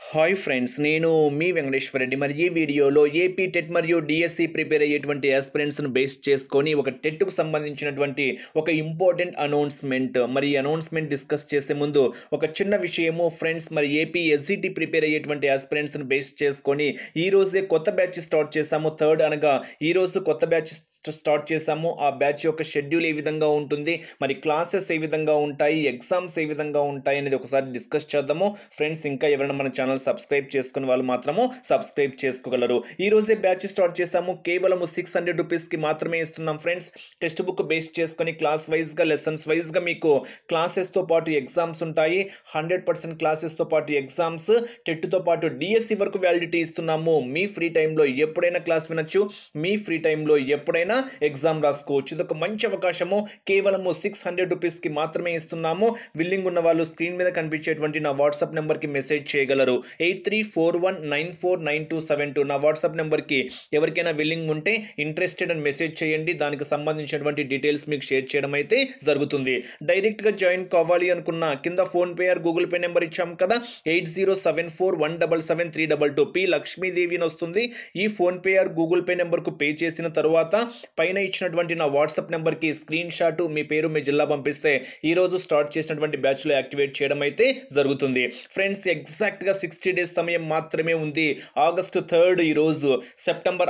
Hi friends, నేను మీ వెంకటేశ్వర రెడ్డి. మరి ఈ వీడియోలో ఏపీ టెట్ మరియు డిఎస్సి ప్రిపేర్ అయ్యేటువంటి ఆస్పిరెంట్స్ను బేస్ చేసుకొని ఒక టెట్కు సంబంధించినటువంటి ఒక ఇంపార్టెంట్ అనౌన్స్మెంట్. మరి ఈ అనౌన్స్మెంట్ డిస్కస్ చేసే ముందు ఒక చిన్న విషయము ఫ్రెండ్స్. మరి ఏపీ ఎస్జిటి ప్రిపేర్ అయ్యేటువంటి ఆస్పిరెంట్స్ను బేస్ చేసుకొని ఈ రోజే కొత్త బ్యాచ్ స్టార్ట్ చేశాము. థర్డ్ అనగా ఈరోజు కొత్త బ్యాచ్ స్టార్ట్ చేశాము. ఆ బ్యాచ్ యొక్క షెడ్యూల్ ఏ విధంగా ఉంటుంది, మరి క్లాసెస్ ఏ విధంగా ఉంటాయి, ఎగ్జామ్స్ ఏ విధంగా ఉంటాయి అనేది ఒకసారి డిస్కస్ చేద్దాము ఫ్రెండ్స్. ఇంకా ఎవరైనా మన ఛానల్ సబ్స్క్రైబ్ చేసుకునే వాళ్ళు మాత్రము సబ్స్క్రైబ్ చేసుకోగలరు. ఈ రోజే బ్యాచ్ స్టార్ట్ చేశాము. కేవలం 600 రూపీస్కి మాత్రమే ఇస్తున్నాం ఫ్రెండ్స్. టెక్స్ట్ బుక్ బేస్ చేసుకొని క్లాస్ వైజ్గా లెసన్స్ వైజ్గా మీకు క్లాసెస్తో పాటు ఎగ్జామ్స్ ఉంటాయి. 100% క్లాసెస్తో పాటు ఎగ్జామ్స్, టెట్తో పాటు డిఎస్సి వరకు వ్యాలిడిటీ ఇస్తున్నాము. మీ ఫ్రీ టైంలో ఎప్పుడైనా క్లాస్ వినొచ్చు, మీ ఫ్రీ టైంలో ఎప్పుడైనా ఎగ్జామ్ రాసుకోవచ్చు. ఇది ఒక మంచి అవకాశము. కేవలము 600 రూపీస్కి మాత్రమే ఇస్తున్నాము. విల్లింగ్ ఉన్న వాళ్ళు స్క్రీన్ మీద కనిపించేటువంటి నా వాట్సాప్ నెంబర్కి మెసేజ్ చేయగలరు. 8341949272 నా వాట్సాప్ నెంబర్కి ఎవరికైనా విల్లింగ్ ఉంటే ఇంట్రెస్టెడ్ అని మెసేజ్ చేయండి. దానికి సంబంధించినటువంటి డీటెయిల్స్ మీకు షేర్ చేయడం అయితే జరుగుతుంది. డైరెక్ట్గా జాయిన్ కావాలి అనుకున్న కింద PhonePe are Google pay number ఇచ్చాం కదా, 8074177322 పి లక్ష్మీదేవి అని వస్తుంది. ఈ ఫోన్పే ఆర్ గూగుల్ పే నెంబర్కు పే చేసిన తర్వాత పైన ఇచ్చినటువంటి నా వాట్సాప్ నెంబర్కి స్క్రీన్ షాట్, మీ పేరు, మీ జిల్లా పంపిస్తే ఈరోజు స్టార్ట్ చేసినటువంటి బ్యాచ్లో యాక్టివేట్ చేయడం అయితే జరుగుతుంది ఫ్రెండ్స్. ఎగ్జాక్ట్గా 60 డేస్ సమయం మాత్రమే ఉంది. ఆగస్టు 3 ఈరోజు,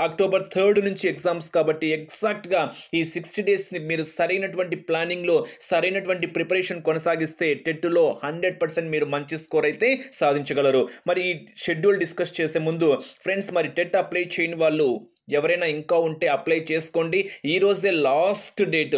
అక్టోబర్ 3 నుంచి ఎగ్జామ్స్ కాబట్టి ఎగ్జాక్ట్గా ఈ 60 డేస్ని మీరు సరైనటువంటి ప్లానింగ్లో సరైనటువంటి ప్రిపరేషన్ కొనసాగిస్తే టెట్లో 100% మీరు మంచి స్కోర్ అయితే సాధించగలరు. మరి ఈ షెడ్యూల్ డిస్కస్ చేసే ముందు ఫ్రెండ్స్, మరి టెట్ అప్లై చేయని వాళ్ళు ఎవరైనా ఇంకా ఉంటే అప్లై చేసుకోండి. ఈరోజే లాస్ట్ డేట్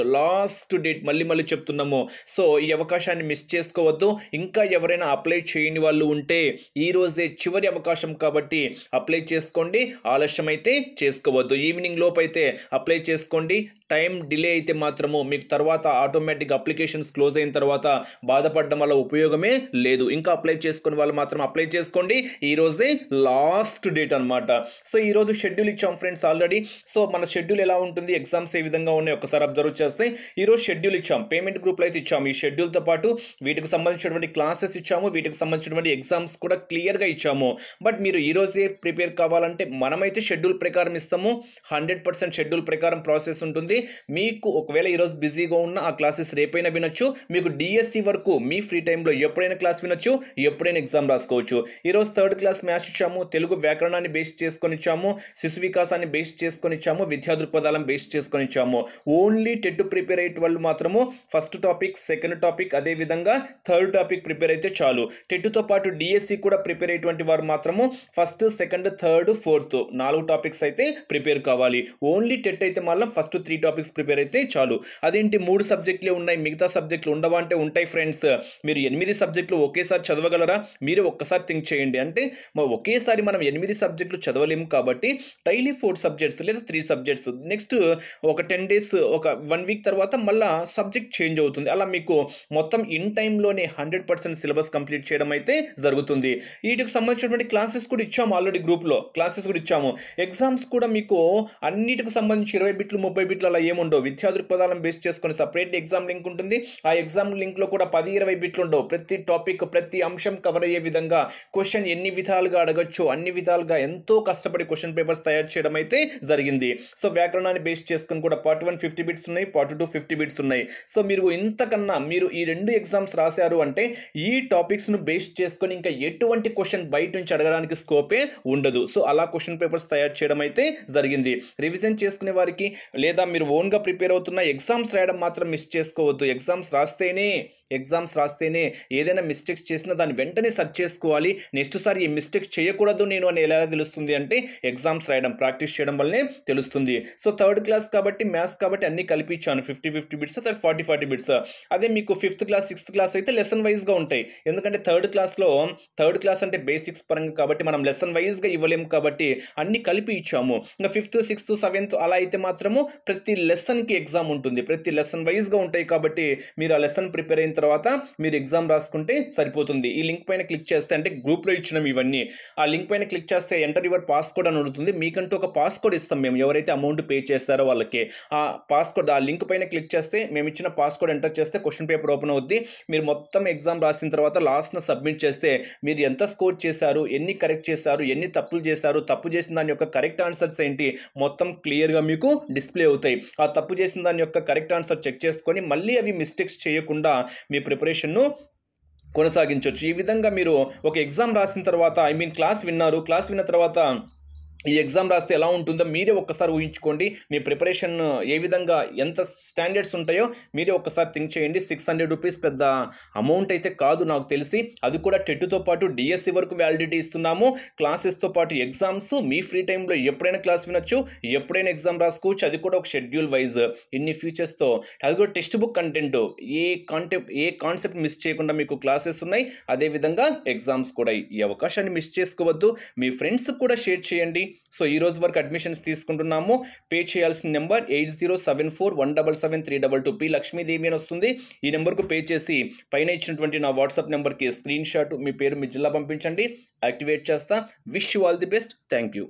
మళ్ళీ చెప్తున్నాము. సో ఈ అవకాశాన్ని మిస్ చేసుకోవద్దు. ఇంకా ఎవరైనా అప్లై చేయని వాళ్ళు ఉంటే ఈరోజే చివరి అవకాశం కాబట్టి అప్లై చేసుకోండి. ఆలస్యం అయితే చేసుకోవద్దు. ఈవినింగ్ లోపు అయితే అప్లై చేసుకోండి. టైం డిలే అయితే మాత్రము మీకు తర్వాత ఆటోమేటిక్ అప్లికేషన్స్ క్లోజ్ అయిన తర్వాత బాధపడడం వల్ల ఉపయోగమే లేదు. ఇంకా అప్లై చేసుకుని వాళ్ళు మాత్రం అప్లై చేసుకోండి. ఈరోజే లాస్ట్ డేట్ అనమాట. సో ఈరోజు షెడ్యూల్ ఇచ్చాం ఫ్రెండ్స్ ఆల్రెడీ. సో మన షెడ్యూల్ ఎలా ఉంటుంది, ఎగ్జామ్స్ ఏ విధంగా ఉన్నాయి ఒకసారి అబ్జర్వ్ చేస్తే ఈరోజు షెడ్యూల్ ఇచ్చాం. పేమెంట్ గ్రూప్లో అయితే ఇచ్చాము. ఈ షెడ్యూల్తో పాటు వీటికి సంబంధించినటువంటి క్లాసెస్ ఇచ్చాము, వీటికి సంబంధించినటువంటి ఎగ్జామ్స్ కూడా క్లియర్గా ఇచ్చాము. బట్ మీరు ఈరోజే ప్రిపేర్ కావాలంటే మనమైతే షెడ్యూల్ ప్రకారం ఇస్తాము. 100% షెడ్యూల్ ప్రకారం ప్రాసెస్ ఉంటుంది. మీకు ఒకవేళ ఈరోజు బిజీగా ఉన్న ఆ క్లాసెస్ రేపైనా వినొచ్చు. మీకు డిఎస్సి వరకు మీ ఫ్రీ టైంలో ఎప్పుడైనా క్లాస్ వినొచ్చు, ఎప్పుడైనా ఎగ్జామ్ రాసుకోవచ్చు. ఈరోజు 3rd క్లాస్ మ్యాథ్స్ ఇచ్చాము, తెలుగు వ్యాకరణాన్ని బేస్ చేసుకొని ఇచ్చాము, శిశు వికాసాన్ని బేస్ చేసుకొని ఇచ్చాము, విద్యా దృక్పథాలను బేస్ చేసుకొని ఇచ్చాము. ఓన్లీ టెట్ ప్రిపేర్ అయ్యే వాళ్ళు మాత్రము ఫస్ట్ టాపిక్, సెకండ్ టాపిక్, అదేవిధంగా 3rd టాపిక్ ప్రిపేర్ అయితే చాలు. టెట్తో పాటు డిఎస్సి కూడా ప్రిపేర్ అయ్యేటువంటి వారు మాత్రము first, second, third, fourth 4 topics అయితే ప్రిపేర్ కావాలి. ఓన్లీ టెట్ అయితే మళ్ళీ ఫస్ట్ 3 టాపిక్స్ ప్రిపేర్ అయితే చాలు. అదేంటి 3 సబ్జెక్టులే ఉన్నాయి, మిగతా సబ్జెక్టులు ఉండవా అంటే ఉంటాయి ఫ్రెండ్స్. మీరు 8 సబ్జెక్టులు ఒకేసారి చదవగలరా? మీరు ఒక్కసారి థింక్ చేయండి. అంటే ఒకేసారి మనం 8 సబ్జెక్టులు చదవలేము కాబట్టి డైలీ 4 సబ్జెక్ట్స్ లేదా 3 సబ్జెక్ట్స్, నెక్స్ట్ ఒక 10 డేస్, ఒక 1 వీక్ తర్వాత మళ్ళీ సబ్జెక్ట్ చేంజ్ అవుతుంది. అలా మీకు మొత్తం ఇన్ టైంలోనే 100% సిలబస్ కంప్లీట్ చేయడం అయితే జరుగుతుంది. వీటికి సంబంధించినటువంటి క్లాసెస్ కూడా ఇచ్చాము. ఆల్రెడీ గ్రూప్లో క్లాసెస్ కూడా ఇచ్చాము. ఎగ్జామ్స్ కూడా మీకు అన్నిటికి సంబంధించి 20 బిట్లు 30 బిట్లు అలా ఏముండవు. విద్యా దృక్పథాలను బేస్ చేసుకొని సపరేట్ ఎగ్జామ్ లింక్ ఉంటుంది. ఆ ఎగ్జామ్ లింక్లో కూడా 10-20 బిట్లు ఉండవు. ప్రతి టాపిక్, ప్రతి అంశం కవర్ అయ్యే విధంగా క్వశ్చన్ ఎన్ని విధాలుగా అడగచ్చు అన్ని విధాలుగా ఎంతో కష్టపడి క్వశ్చన్ పేపర్స్ తయారు చేయడం అయితే జరిగింది. సో వ్యాకరణాన్ని బేస్ చేసుకొని కూడా పార్ట్ 1 50 బిట్స్ ఉన్నాయి, పార్ట్ 2 50 బిట్స్ ఉన్నాయి. సో మీరు ఇంతకన్నా మీరు ఈ 2 ఎగ్జామ్స్ రాశారు అంటే ఈ టాపిక్స్ను బేస్ చేసుకొని ఇంకా ఎటువంటి క్వశ్చన్ బయట నుంచి అడగడానికి స్కోపే ఉండదు. సో అలా క్వశ్చన్ పేపర్స్ తయారు చేయడం అయితే జరిగింది. రివిజన్ చేసుకునే వారికి లేదా మీరు ఓన్గా ప్రిపేర్ అవుతున్న ఎగ్జామ్స్ రాయడం మాత్రం మిస్ చేసుకోవద్దు. ఎగ్జామ్స్ రాస్తేనే ఏదైనా మిస్టేక్స్ చేసినా దాన్ని వెంటనే సర్చ్ చేసుకోవాలి. నెక్స్ట్ సారి ఈ మిస్టేక్ చేయకూడదు నేను అని ఎలా తెలుస్తుంది అంటే ఎగ్జామ్స్ రాయడం, ప్రాక్టీస్ చేయడం వల్లనే తెలుస్తుంది. సో 3rd క్లాస్ కాబట్టి మ్యాథ్స్ కాబట్టి అన్ని కలిపించాను. 50 బిట్స్, 40 బిట్స్. అదే మీకు 5th క్లాస్ 6th క్లాస్ అయితే లెసన్ వైజ్గా ఉంటాయి. ఎందుకంటే 3rd క్లాస్ అంటే బేసిక్స్ పరంగా కాబట్టి మనం లెసన్ వైజ్గా ఇవ్వలేము కాబట్టి అన్ని కలిపి ఇచ్చాము. ఇంకా 5th, 6th, 7th అలా అయితే మాత్రము ప్రతి లెసన్కి ఎగ్జామ్ ఉంటుంది. ప్రతి లెసన్ వైజ్గా ఉంటాయి కాబట్టి మీరు ఆ లెసన్ ప్రిపేర్ అయిన తర్వాత మీరు ఎగ్జామ్ రాసుకుంటే సరిపోతుంది. ఈ లింక్ పైన క్లిక్ చేస్తే, అంటే గ్రూప్లో ఇచ్చినాం ఇవన్నీ, ఆ లింక్ పైన క్లిక్ చేస్తే ఎంటర్ యువర్ పాస్కోడ్ అని అడుగుతుంది. మీకంటూ ఒక పాస్కోడ్ ఇస్తాం మేము, ఎవరైతే అమౌంట్ పే చేస్తారో వాళ్ళకి. ఆ పాస్కోడ్, ఆ లింక్ పైన క్లిక్ చేస్తే మేము ఇచ్చిన పాస్కోడ్ ఎంటర్ చేస్తే క్వశ్చన్ పేపర్ ఓపెన్ అవుద్ది. మీరు మొత్తం ఎగ్జామ్ రాసిన తర్వాత లాస్ట్న సబ్మిట్ చేస్తే మీరు ఎంత స్కోర్ చేశారు, ఎన్ని కరెక్ట్ చేశారు, ఎన్ని తప్పులు చేశారు, తప్పు చేసిన దాని యొక్క కరెక్ట్ ఆన్సర్స్ ఏంటి, మొత్తం క్లియర్గా మీకు డిస్ప్లే అవుతాయి. ఆ తప్పు చేసిన దాని యొక్క కరెక్ట్ ఆన్సర్ చెక్ చేసుకొని మళ్ళీ అవి మిస్టేక్స్ చేయకుండా మీ ప్రిపరేషన్ను కొనసాగించవచ్చు. ఈ విధంగా మీరు ఒక ఎగ్జామ్ రాసిన తర్వాత, క్లాస్ విన్నారు, క్లాస్ విన్న తర్వాత ఈ ఎగ్జామ్ రాస్తే ఎలా ఉంటుందో మీరే ఒక్కసారి ఊహించుకోండి. మీ ప్రిపరేషన్ ఏ విధంగా, ఎంత స్టాండర్డ్స్ ఉంటాయో మీరే ఒక్కసారి థింక్ చేయండి. 600 రూపీస్ పెద్ద అమౌంట్ అయితే కాదు నాకు తెలిసి. అది కూడా టెట్తో పాటు డిఎస్సి వరకు వ్యాలిడిటీ ఇస్తున్నాము. క్లాసెస్తో పాటు ఎగ్జామ్స్, మీ ఫ్రీ టైంలో ఎప్పుడైనా క్లాస్ వినొచ్చు, ఎప్పుడైనా ఎగ్జామ్ రాసుకోవచ్చు. అది కూడా ఒక షెడ్యూల్ వైజ్ ఇన్ని ఫీచర్స్తో. అది కూడా టెక్స్ట్ బుక్ కంటెంట్, ఏ కాన్సెప్ట్ మిస్ చేయకుండా మీకు క్లాసెస్ ఉన్నాయి. అదేవిధంగా ఎగ్జామ్స్ కూడా. ఈ అవకాశాన్ని మిస్ చేసుకోవద్దు. మీ ఫ్రెండ్స్కి కూడా షేర్ చేయండి. సో ఈ రోజు వరకు అడ్మిషన్స్ తీసుకుంటున్నాము. పే చేయాల్సిన నెంబర్ 8074177322. పి లక్ష్మీదేవి అని వస్తుంది. ఈ నెంబర్కు పే చేసి పైన ఇచ్చినటువంటి నా వాట్సాప్ నెంబర్కి స్క్రీన్ షాట్, మీ పేరు, మీ జిల్లా పంపించండి. యాక్టివేట్ చేస్తా. Wish you all the best. Thank you.